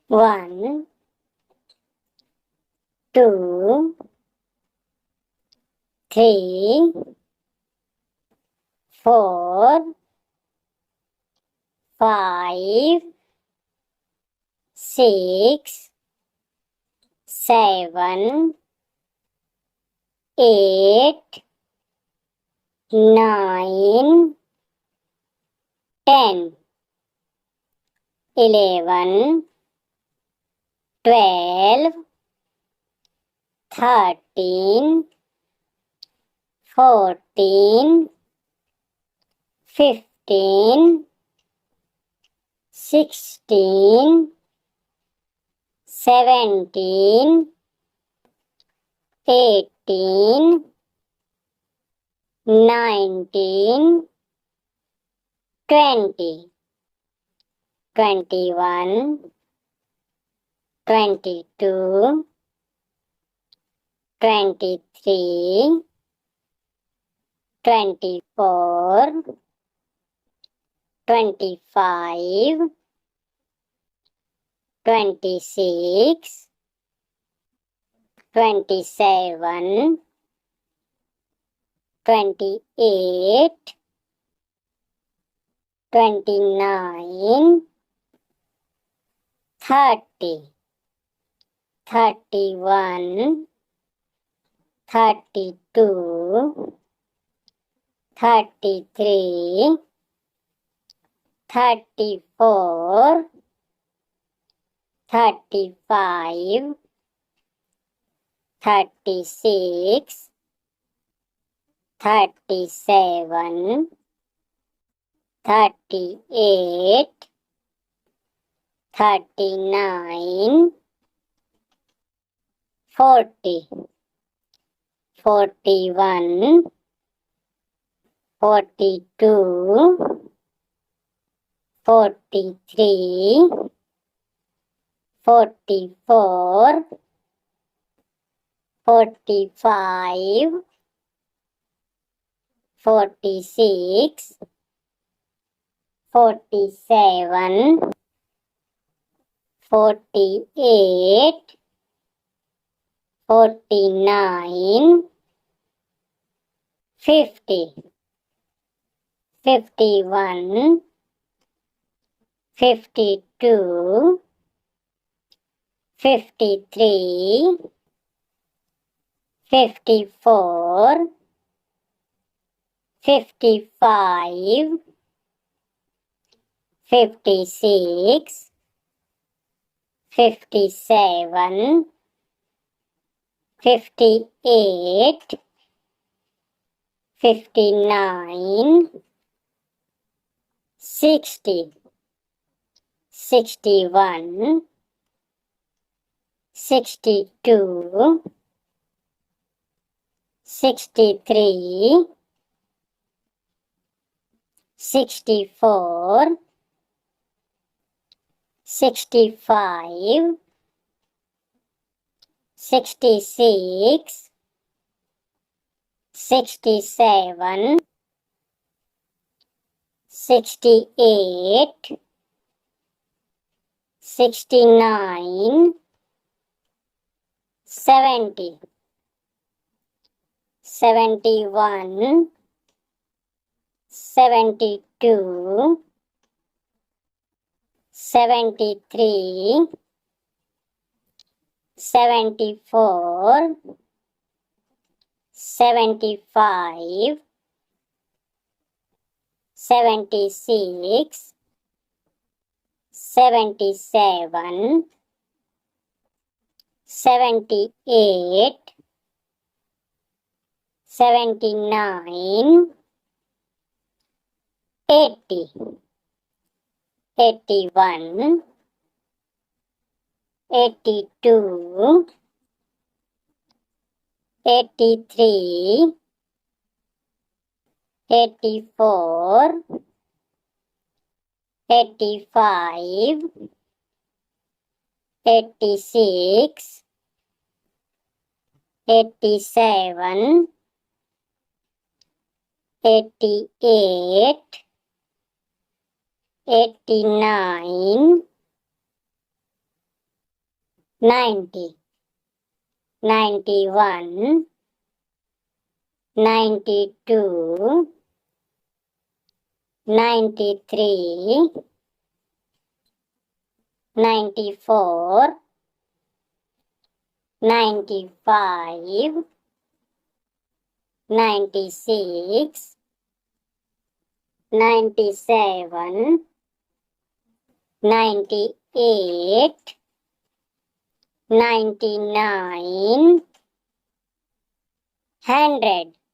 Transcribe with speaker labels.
Speaker 1: 1, 2, 3, 4, 5, 6, 7, 8, 9, 10, 11, 12, 13, 14, 15, 16, 17, 18, 19, 20, 21, 22, 23, 24, 25, 26, 27, 28, 29, 30, 31, 32, 33, 34, 35, 36, 37, 38, 39, 40, 41, 42, 43, 44, 45, 46, 47, 48, 49, 50, 51, 52, 53, 54, 55, 56, 57, 58, 59, 60, 61, 62, 63, 64, 65, 66, 67, 68, 69, 70, 71, 72, 73, 74, 75, 76, 77, 78, 79, 80, 81, 82, 83, 84, 85, 86, 87, 88, 89, 90, 91, 92, 93, 94, 95, 96, 97, 98, 99, 100.